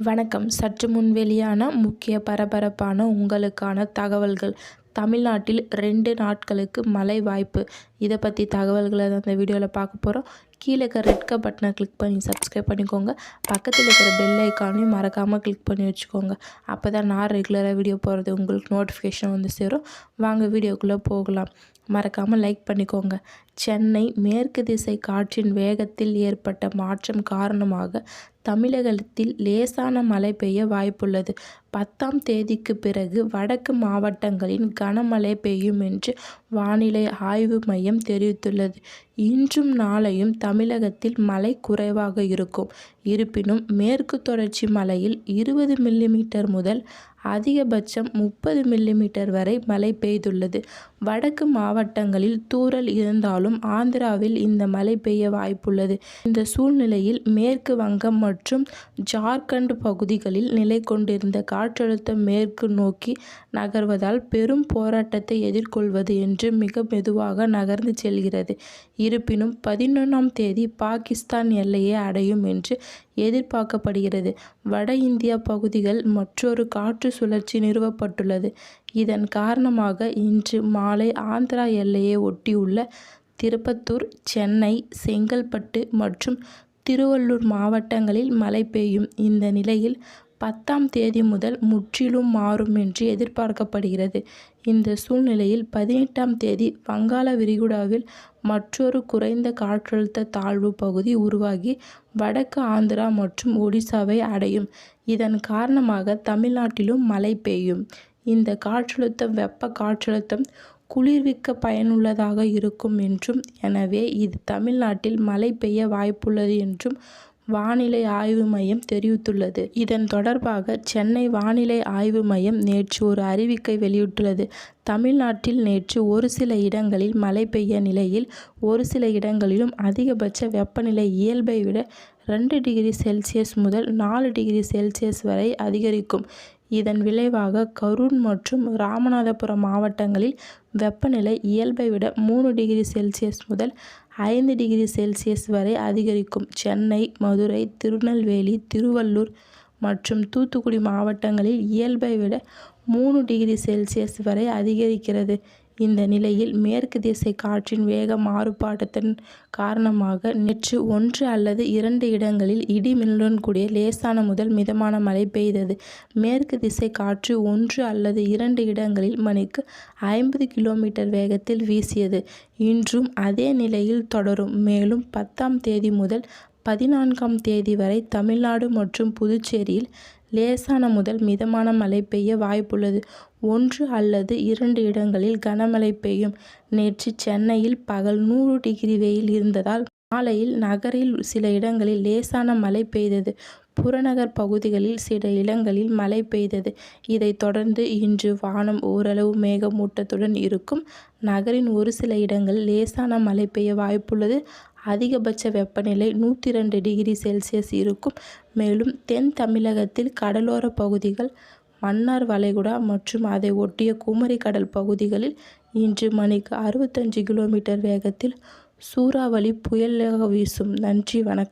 வணக்கம். சற்று முன் வெளியான முக்கிய பரபரப்பான உங்களுக்கான தகவல்கள். தமிழ்நாட்டில் 2 நாட்களுக்கு மழை வாய்ப்பு. இதை பற்றி தகவல்களை தான் இந்த வீடியோவில் பார்க்க போகிறோம். கீழே இருக்க ரெட் கலர் பட்டனை கிளிக் பண்ணி சப்ஸ்கிரைப் பண்ணிக்கோங்க. பக்கத்தில் இருக்கிற பெல் ஐக்கானையும் மறக்காமல் கிளிக் பண்ணி வச்சுக்கோங்க. அப்போ தான் நான் ரெகுலராக வீடியோ போடுறது உங்களுக்கு நோட்டிஃபிகேஷன் வந்து சேரும். வாங்க வீடியோக்குள்ளே போகலாம். மறக்காமல் லைக் பண்ணிக்கோங்க. சென்னை மேற்கு திசை காற்றின் வேகத்தில் ஏற்பட்ட மாற்றம் காரணமாக தமிழகத்தில் லேசான மழை பெய்ய வாய்ப்புள்ளது. 10ஆம் தேதிக்கு பிறகு வடக்கு மாவட்டங்களில் கனமழை பெய்யும் என்று வானிலை ஆய்வு மையம் தெரிவித்துள்ளது. இன்றும் நாளையும் தமிழகத்தில் மழை குறைவாக இருக்கும். இருப்பினும் மேற்கு தொடர்ச்சி மலையில் 20 மில்லிமீட்டர் முதல் அதிகபட்சம் 30 மில்லிமீட்டர் வரை மழை பெய்துள்ளது. வடக்கு மாவட்டங்களில் தூறல் இருந்தாலும் ஆந்திராவில் இந்த மழை பெய்ய வாய்ப்புள்ளது. இந்த சூழ்நிலையில் மேற்கு வங்கம் மற்றும் ஜார்க்கண்ட் பகுதிகளில் நிலை கொண்டிருந்த காற்றழுத்தம் மேற்கு நோக்கி நகர்வதால் பெரும் போராட்டத்தை எதிர்கொள்வது என்று மிக மெதுவாக நகர்ந்து செல்கிறது. இருப்பினும் 11ஆம் தேதி பாகிஸ்தான் எல்லையை அடையும் என்று எதிர்பார்க்கப்படுகிறது. வட இந்தியா பகுதிகள் மற்றொரு காற்று சுழற்சி நிறுவப்பட்டுள்ளது. இதன் காரணமாக இன்று மாலை ஆந்திரா எல்லையை ஒட்டியுள்ள திருப்பத்தூர், சென்னை, செங்கல்பட்டு மற்றும் திருவள்ளூர் மாவட்டங்களில் மழை பெய்யும். இந்த நிலையில் 10ஆம் தேதி முதல் முற்றிலும் மாறும் என்று எதிர்பார்க்கப்படுகிறது. இந்த சூழ்நிலையில் 18ஆம் தேதி வங்காள விரிகுடாவில் மற்றொரு குறைந்த காற்றழுத்த தாழ்வு பகுதி உருவாகி வடக்கு ஆந்திரா மற்றும் ஒடிசாவை அடையும். இதன் காரணமாக தமிழ்நாட்டிலும் மழை பெய்யும். இந்த காற்றழுத்தம் வெப்ப காற்றழுத்தம் குளிர்விக்க பயனுள்ளதாக இருக்கும் என்றும், எனவே இது தமிழ்நாட்டில் மழை பெய்ய வாய்ப்புள்ளது என்றும் வானிலை ஆய்வு மையம் தெரிவித்துள்ளது. இதன் தொடர்பாக சென்னை வானிலை ஆய்வு மையம் நேற்று ஒரு அறிவிக்கை வெளியிட்டுள்ளது. தமிழ்நாட்டில் நேற்று ஒரு சில இடங்களில் மழை பெய்ய நிலையில் ஒரு சில இடங்களிலும் அதிகபட்ச வெப்பநிலை இயல்பை விட 2 டிகிரி செல்சியஸ் முதல் 4 டிகிரி செல்சியஸ் வரை அதிகரிக்கும். இதன் விளைவாக கரூர் மற்றும் ராமநாதபுரம் மாவட்டங்களில் வெப்பநிலை இயல்பை விட 3 டிகிரி செல்சியஸ் முதல் 5 டிகிரி செல்சியஸ் வரை அதிகரிக்கும். சென்னை, மதுரை, திருநெல்வேலி, திருவள்ளூர் மற்றும் தூத்துக்குடி மாவட்டங்களில் இயல்பை விட 3 டிகிரி செல்சியஸ் வரை அதிகரிக்கிறது. இந்த நிலையில் மேற்கு திசை காற்றின் வேக மாறுபாட்டின் காரணமாக நேற்று 1 அல்லது 2 இடங்களில் இடி மின்னலுடன் கூடிய லேசான முதல் மிதமான மழை பெய்தது. மேற்கு திசை காற்று 1 அல்லது 2 இடங்களில் மணிக்கு 50 கிலோமீட்டர் வேகத்தில் வீசியது. இன்றும் அதே நிலையில் தொடரும். மேலும் 10ஆம் தேதி முதல் 14ஆம் தேதி வரை தமிழ்நாடு மற்றும் புதுச்சேரியில் லேசான முதல் மிதமான மழை பெய்ய வாய்ப்புள்ளது. 1 அல்லது 2 இடங்களில் கனமழை பெய்யும். நேற்று சென்னையில் பகல் 100 டிகிரி வெயில் இருந்ததால் மாலையில் நகரில் சில இடங்களில் லேசான மழை பெய்தது. புறநகர் பகுதிகளில் சில இடங்களில் மழை பெய்தது. இதைத் தொடர்ந்து இன்று வானம் ஓரளவு மேகமூட்டத்துடன் இருக்கும். நகரின் ஒரு சில இடங்களில் லேசான மழை பெய்ய வாய்ப்புள்ளது. அதிகபட்ச வெப்பநிலை 102 டிகிரி செல்சியஸ் இருக்கும். மேலும் தென் தமிழகத்தில் கடலோர பகுதிகள், மன்னார் வளைகுடா மற்றும் அதை ஒட்டிய குமரி கடல் பகுதிகளில் இன்று மணிக்கு 65 கிலோமீட்டர் வேகத்தில் சூறாவளி புயலாக வீசும். நன்றி, வணக்கம்.